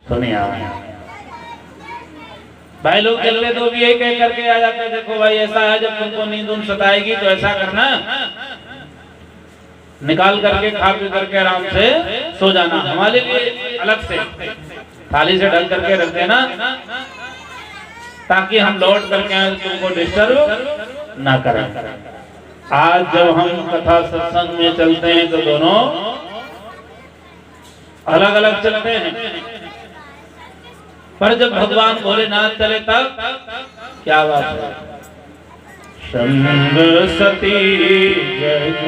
सुनिए भाई लोग चलने तो भी यही कह करके आ जाते हैं, देखो भाई ऐसा है जब तुमको नींद उन सताएगी तो ऐसा करना, निकाल करके खा पी करके आराम से सो जाना। हमारे लिए अलग से थाली से ढक करके रख देना ताकि हम लौट करके आए तुमको डिस्टर्ब ना करें। आज जब हम कथा सत्संग में चलते हैं तो दोनों अलग अलग चलते हैं, पर जब भगवान भोलेनाथ चले तब क्या बात है। संग सती जग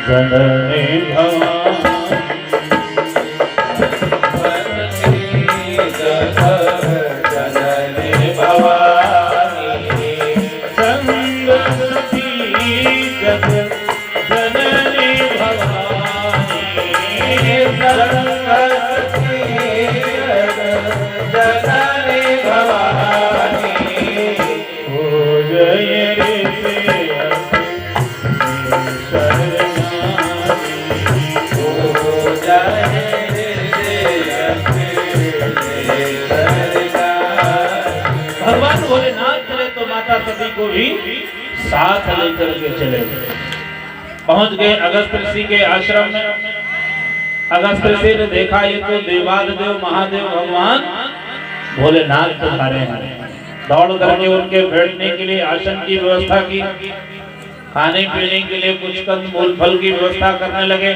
जननी भवानी जननी भवानी संग सती जग जननी भवानी जननी भवानी हो जय भगवान भोलेनाथ चले तो माता सती को भी साथ लेकर के चले। पहुंच गए अगस्त ऋषि के आश्रम में। अगस्त ऋषि ने देखा ये तो देवादिदेव महादेव भगवान भोलेनाथ पधारे हैं। दौड़ करके उनके बैठने के लिए आसन की व्यवस्था की, खाने पीने के लिए कुछ कंद मूल फल की व्यवस्था करने लगे।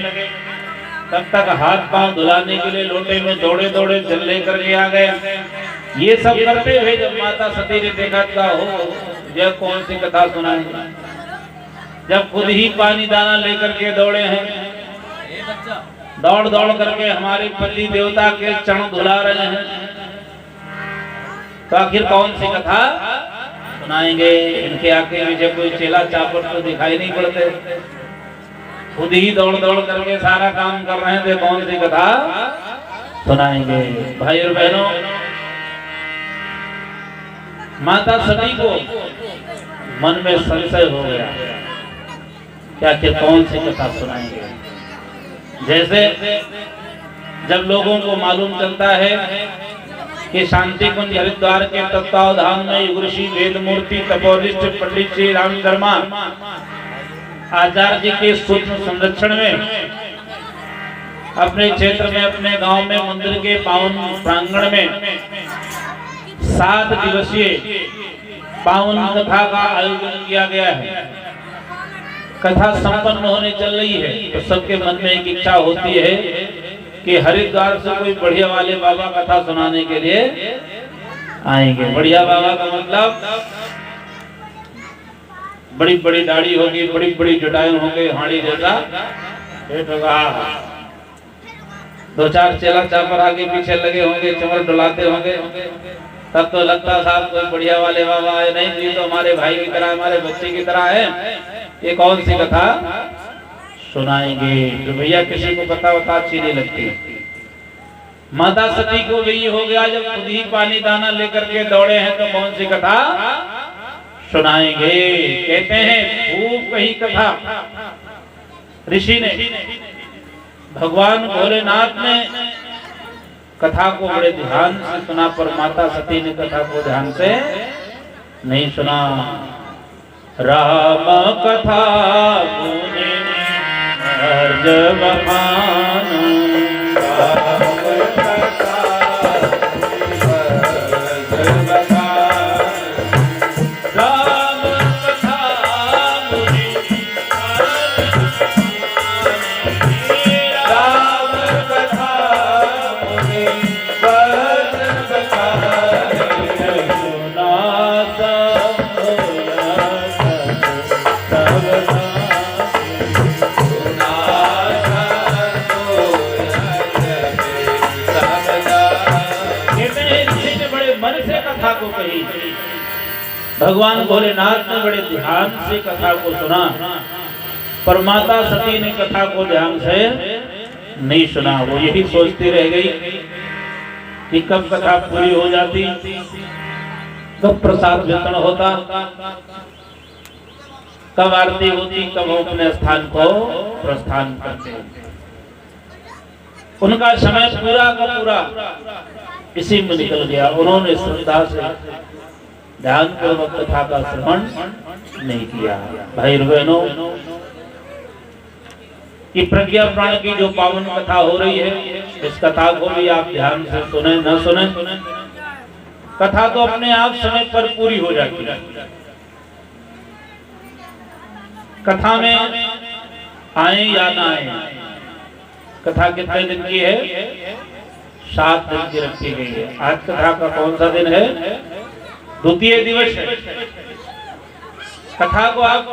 तब तक हाथ पांव धुलाने के लिए लोटे में दौड़े दौड़े जल लेकर के आ गए। ये सब करते हुए जब माता सती ने देखा था हो यह कौन सी कथा सुनाएंगे, जब खुद ही पानी दाना लेकर के दौड़े हैं, दौड़ दौड़ करके हमारे पति देवता के चरण धुला रहे हैं, तो आखिर कौन सी कथा सुनाएंगे। इनके आगे पीछे कोई चेला चापट तो दिखाई नहीं पड़ते, खुद ही दौड़ दौड़ करके सारा काम कर रहे थे, कौन सी कथा सुनाएंगे। भाई और बहनों, माता सती को मन में संशय हो गया क्या कि कौन सी कथा सुनाएंगे। जैसे जब लोगों को मालूम चलता है कि शांति कुंज हरिद्वार के तत्वावधान में युग ऋषि वेद मूर्ति तपोनिष्ठ पंडित श्री राम शर्मा आचार्य जी के सूक्ष्म संरक्षण में अपने क्षेत्र में अपने गांव में मंदिर के पावन प्रांगण में 7 दिवसीय पावन कथा का आयोजन किया गया है। कथा संपन्न होने चल रही है तो सबके मन में एक इच्छा होती है कि हरिद्वार से कोई बढ़िया वाले बाबा कथा सुनाने के लिए आएंगे। बढ़िया बाबा का मतलब बड़ी बड़ी दाढ़ी होगी, बड़ी बड़ी जटाएं होंगे, हाड़ी जैसा पेट होगा, 2-4 चेला चापर आगे पीछे लगे होंगे, चमर डुलाते होंगे, तब तो लगता साहब कोई बढ़िया वाले बाबा आए। नहीं, ये तो हमारे भाई की तरह, हमारे बच्चे की तरह है, ये कौन सी कथा सुनाएंगे। तो भैया किसी को कथा वथा अच्छी नहीं लगती। माता सती को भी हो गया जब खुद ही पानी दाना लेकर के दौड़े हैं तो कौन सी कथा सुनाएंगे। कहते हैं खूब कही कथा ऋषि ने, भगवान भोलेनाथ ने कथा को बड़े ध्यान से सुना, पर माता सती ने कथा को ध्यान से नहीं सुना। राम कथा मुनि अर्ज बखान, भगवान भोलेनाथ ने बड़े ध्यान से कथा को सुना, पर माता सती ने कथा को ध्यान से नहीं सुना। वो यही सोचती रह गई कि कब कथा पूरी हो जाती, कब प्रसाद वितरण होता, कब आरती होती, कब वो अपने स्थान को प्रस्थान करते। उनका समय पूरा का पूरा इसी में निकल गया। उन्होंने श्रद्धा से ध्यान पूर्वक कथा का श्रवण नहीं किया। भाई बहनों, कि प्रज्ञा प्राण की जो पावन कथा हो रही है, इस कथा को भी आप ध्यान से सुने न सुने, कथा तो अपने आप समय पर पूरी हो जाती है। कथा में आए या ना आए, कथा कितने दिन की है? 7 दिन की रखी गई है। आज कथा का कौन सा दिन है? द्वितीय दिवस है। कथा को आप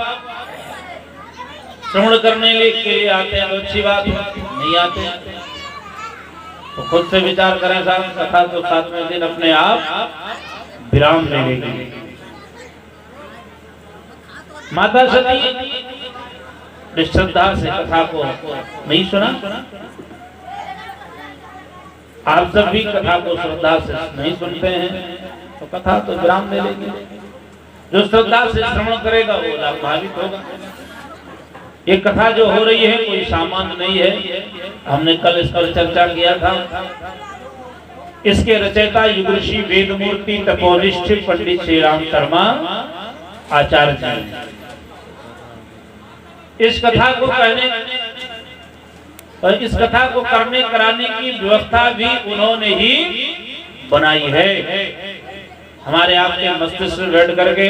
श्रवण करने के लिए आते हैं तो अच्छी बात है, नहीं आते हैं तो खुद से विचार करें साहब, कथा तो 7वें दिन अपने आप विराम ले लेगी। माता सती श्रद्धा से कथा को नहीं सुना। आप सब भी कथा को श्रद्धा से नहीं सुनते हैं तो कथा तो विराम ले लेगी। जो श्रद्धा से श्रवण करेगा वो लाभान्वित होगा। ये कथा जो हो रही है कोई सामान्य नहीं है। हमने कल इस पर चर्चा किया था। इसके रचयिता युग ऋषि वेदमूर्ति तपोनिष्ठ पंडित श्री राम शर्मा आचार्य जी। इस कथा को कहने और इस कथा को करने कराने की व्यवस्था भी उन्होंने ही बनाई है। हमारे आपके मस्तिष्क में बैठ करके,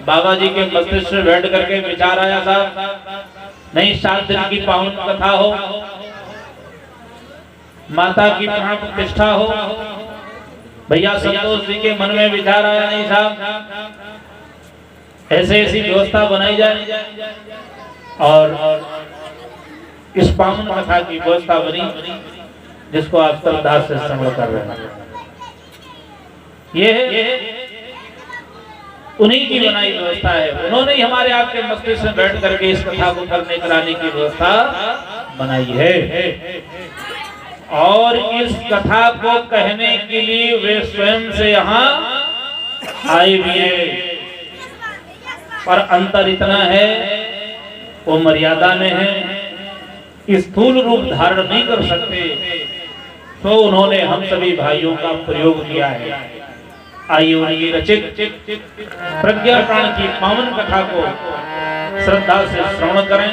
बाबा जी के मस्तिष्क में बैठ करके विचार आया था, नहीं 7 दिन की पावन कथा हो, माता की प्राण प्रतिष्ठा हो। भैया संतोष जी के मन में विचार आया, नहीं साहब ऐसे ऐसी व्यवस्था बनाई जाए और इस पावन कथा की व्यवस्था बनी जिसको आप श्रद्धा से श्रवण कर रहे हैं। ये उन्हीं की बनाई व्यवस्था है। उन्होंने ही हमारे आपके मस्तिष्क में बैठ करके इस कथा को करने कराने की व्यवस्था बनाई है। और इस कथा को कहने के लिए वे स्वयं से यहाँ आए भी हैं। पर अंतर इतना है, वो मर्यादा में है, स्थूल रूप धारण नहीं कर सकते, तो उन्होंने हम सभी भाइयों का प्रयोग किया है। आइए उनकी रचित प्रज्ञा प्राण की पावन कथा को श्रद्धा से श्रवण करें।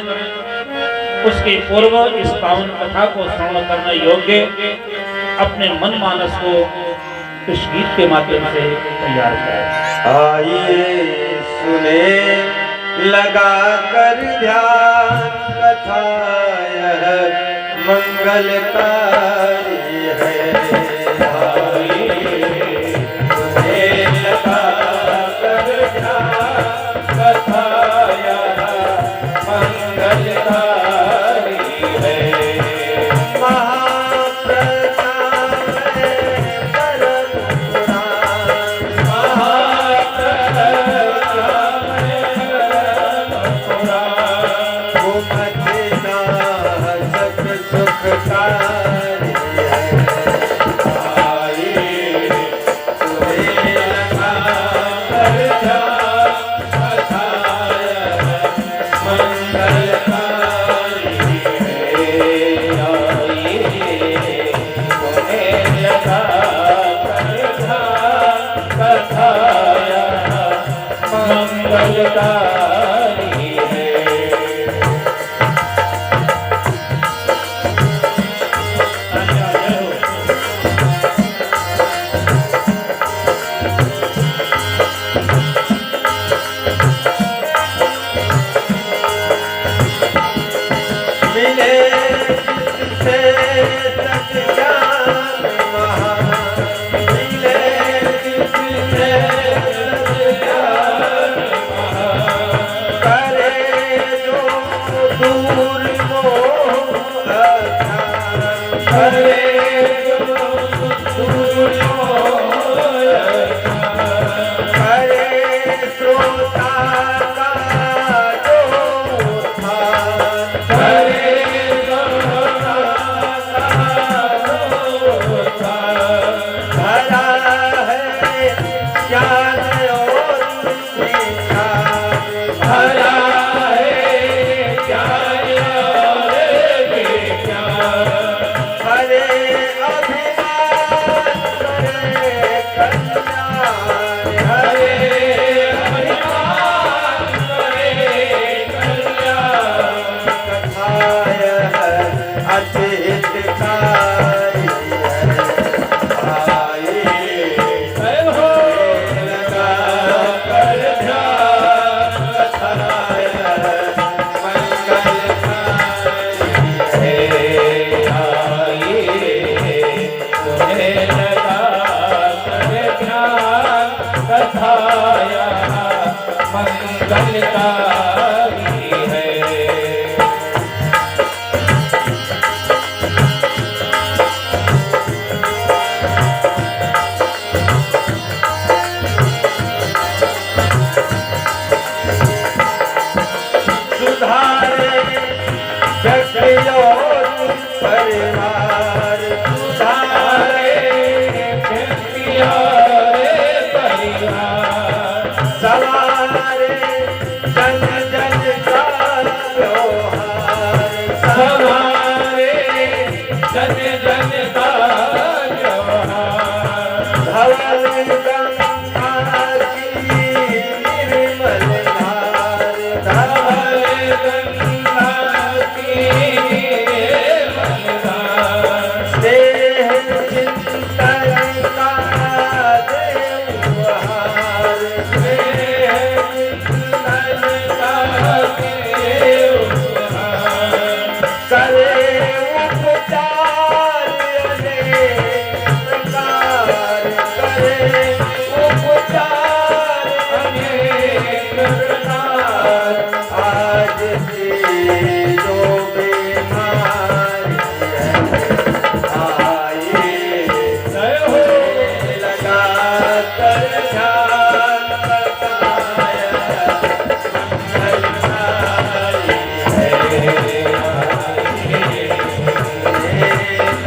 उसके पूर्व इस पावन कथा को श्रवण करने योग्य अपने मन मानस को इस गीत के माध्यम से तैयार करें। आइए सुने लगा कर ध्यान, कथा यह मंगलकारी है। मंगलकारी है। सुधारे जग और परिवार, सुधारे जग और परिवार, सवारे जन जन का त्योहार, सवारे जन जन का त्योहार। धवल गंगा की निर्मल धार, धवल गंगा की निर्मल धार। देह चिंतन का देवहार, देह चिंतन का देवहार। करे उपचार अनेक प्रकार, करे उपचार अनेक प्रकार। आज की जो बीमारी आए हो लगा कर ध्यान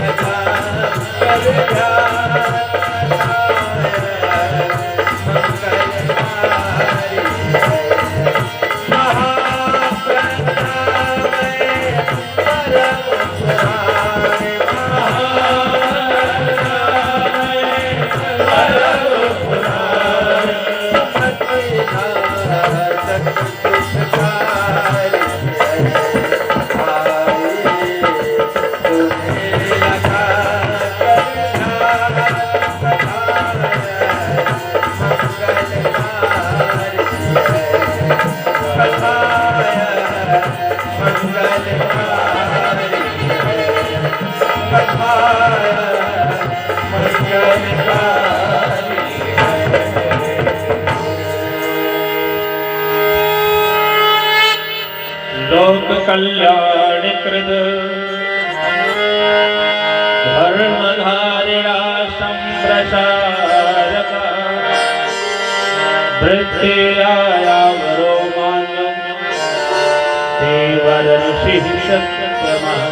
बताया मंगलकारी है। लोक कल्याण कृत धर्मधारिणा संप्रसारक वृत्तियायावरो मान्यं देवर ऋषि सत्यमः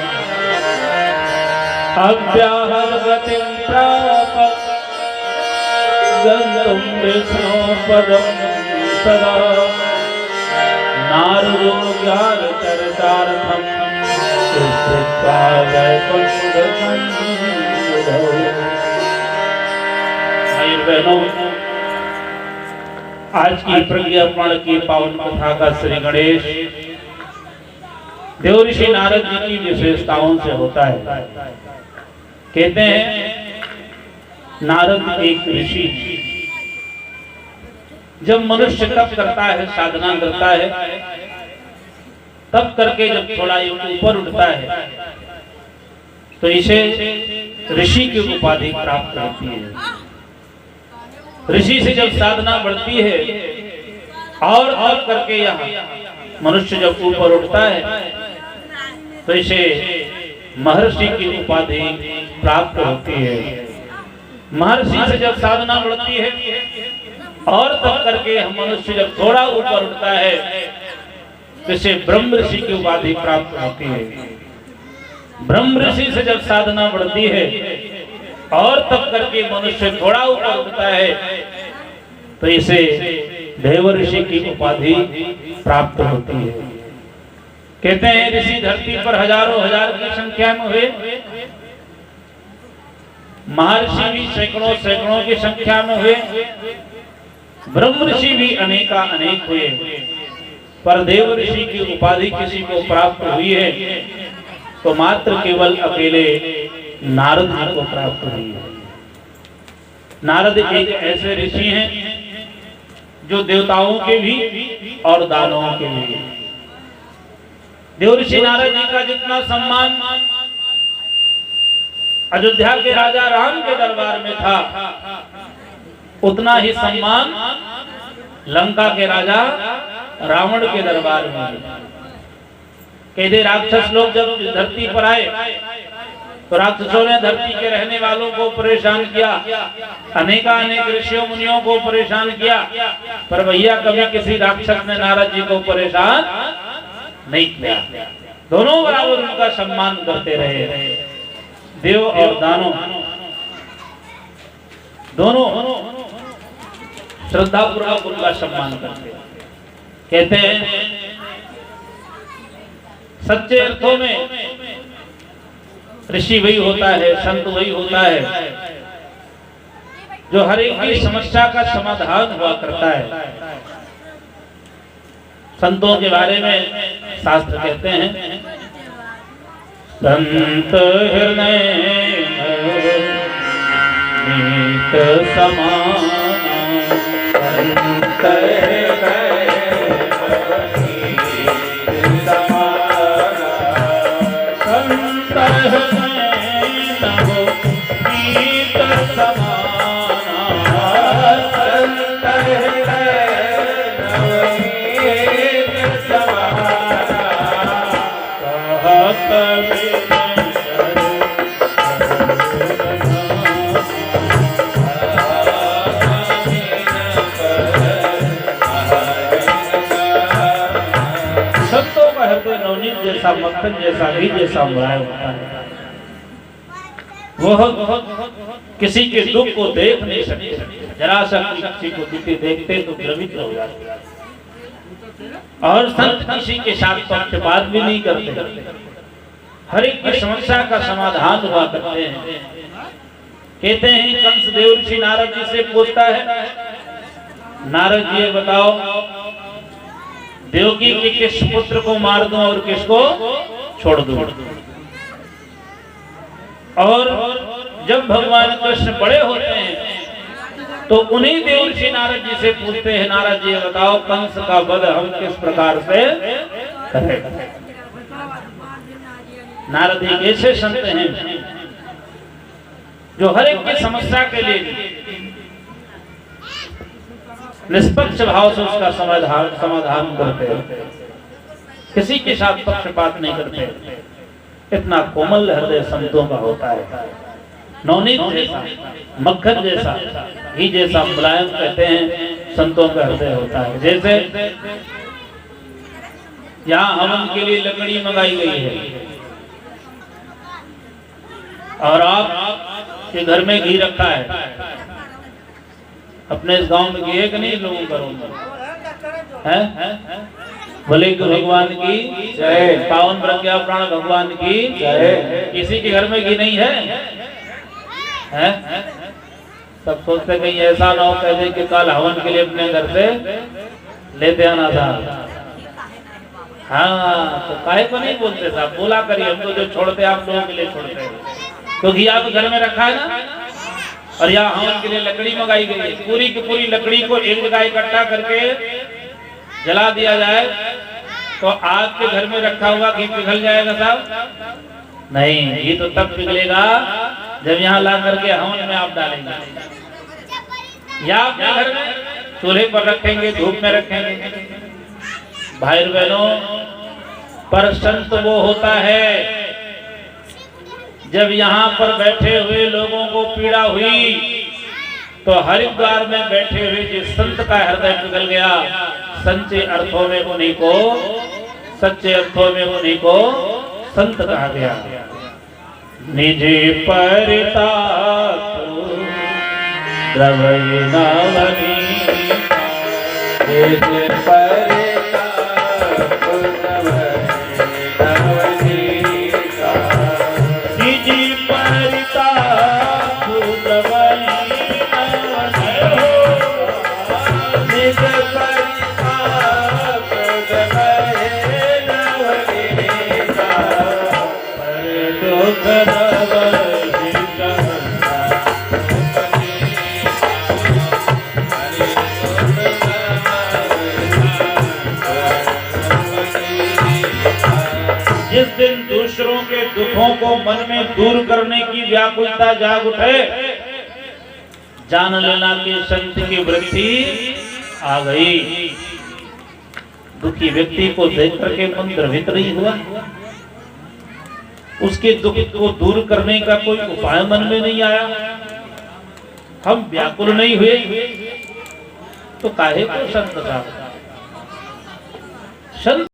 अव्याहत गतिं प्राप गन्तुं विष्णो पदं सदा नारदो ज्ञान चरितार्थं स्थित्वा वैकुण्ठं बुधौ। भाई बहनों, आज की प्रज्ञापन की पावन कथा का श्री गणेश देवऋषि नारद जी की विशेषताओं से होता है। कहते हैं नारद एक ऋषि, जब मनुष्य तप करता है, साधना करता है, तब करके जब थोड़ा ऊपर उठता है तो इसे ऋषि की उपाधि प्राप्त होती है। ऋषि से जब साधना बढ़ती है और तब करके यहाँ मनुष्य जब ऊपर उठता है तो इसे महर्षि की उपाधि प्राप्त होती है। महर्षि से जब साधना बढ़ती है और तब करके हम मनुष्य जब थोड़ा ऊपर उठता है तो इसे ब्रह्म ऋषि की उपाधि प्राप्त होती है। ब्रह्म ऋषि से जब साधना बढ़ती है और तब करके मनुष्य थोड़ा ऊपर उठता है तो इसे देव ऋषि की उपाधि प्राप्त होती है। कहते हैं ऋषि धरती पर हजारों हजार की संख्या में हुए, महर्षि भी सैकड़ों सैकड़ों की संख्या में हुए, ब्रह्म ऋषि भी अनेका अनेक हुए, पर देव ऋषि की उपाधि किसी को प्राप्त हुई है तो मात्र केवल अकेले नारद जी को प्राप्त हुई है। नारद एक ऐसे ऋषि हैं जो देवताओं के भी और दानवों के भी। देव ऋषि नारद जी का जितना सम्मान अयोध्या के राजा राम के दरबार में था, उतना ही सम्मान लंका के राजा रावण के दरबार में। कहते राक्षस लोग जब धरती पर आए तो राक्षसों ने धरती के रहने वालों को परेशान किया, अनेकानेक ऋषियों मुनियों को परेशान किया, पर भैया कभी किसी राक्षस ने नारद जी को परेशान नहीं किया। दोनों बराबर उनका सम्मान करते रहे। देव और दानव दोनों श्रद्धापूर्वक उनका सम्मान करते। कहते हैं सच्चे अर्थों में ऋषि वही होता है, संत वही होता है जो हर एक की समस्या का समाधान हुआ करता है। संतों के बारे में शास्त्र कहते हैं संत हृदय नीत समान, संत हृदय नीत समान, संत हृदय नव नीत समान, संत हृदय नव नीत समान, कहत नवनीत जैसा, मक्खन जैसा, घी जैसा मुलायम होता है। वह किसी के दुख को देख नहीं सकते, जरा सा किसी को दुखी देखते तो द्रवित हो जाते। और संत किसी के साथ पक्षपात भी नहीं करते, हर एक की समस्या का समाधान हुआ करते हैं। कहते हैं कंस देव ऋषि नारद जी से पूछता है, नारद जी ये बताओ देवकी के किस पुत्र को मार दूं और किसको छोड़ दूं? और जब भगवान कृष्ण बड़े होते हैं तो उन्हीं देवर्षि नारद जी से पूछते हैं, नारद जी बताओ कंस का वध हम किस प्रकार से करें? नारद जी ऐसे संत हैं जो हर एक की समस्या के लिए निष्पक्ष भाव से उसका समाधान करते हैं, किसी के साथ पक्षपात नहीं करते। इतना कोमल हृदय संतों का होता है। नवनीत जैसा, मक्खन जैसा, घी जैसा मुलायम कहते हैं संतों का हृदय होता है। जैसे यहाँ हवन के लिए लकड़ी मंगाई गई है और आप के घर में घी रखा है। अपने इस गांव में घी है कि नहीं लोगों घरों में है? भले के भगवान की जय, पावन प्रज्ञा प्राण भगवान की जय। किसी के घर में घी नहीं है? सब सोचते कहीं ऐसा ना हो कहते कि कल हवन के लिए अपने घर से लेते आना था। हाँ तो काहे को नहीं बोलते साहब, बोला करिए, हम तो जो छोड़ते आप लोगों के लिए छोड़ते हैं। तो घी आप घर में रखा है ना, और यहाँ हवन के लिए लकड़ी मंगाई गई है। पूरी की पूरी लकड़ी को एक जगह इकट्ठा करके जला दिया जाए तो आपके घर में रखा हुआ घी पिघल जाएगा साहब? नहीं, घी तो तब पिघलेगा जब यहाँ ला करके हवन में आप डालेंगे, या अपने घर में चूल्हे पर रखेंगे, धूप में रखेंगे। भाई बहनों, पर संत वो होता है जब यहाँ पर बैठे हुए लोगों को पीड़ा हुई तो हरिद्वार में बैठे हुए जिस संत का हृदय पिघल गया, सच्चे अर्थों में उन्हीं को संत कहा गया। निजे परिताप द्रवई नवनी, निजे परिताप द्रवई नवनी, निजे परिताप द्रवई नवनी, निजे परिताप द्रवई नवनी, पर दुख जिस दिन दूसरों के दुखों को मन में दूर करने की व्याकुलता जाग उठे, जान लेना कि संत की वृत्ति आ गई। दुखी व्यक्ति को देख करके मन द्रवित नहीं हुआ, उसके दुख को दूर करने का कोई उपाय मन में नहीं आया, हम व्याकुल नहीं हुए, तो काहे को संत साहब संत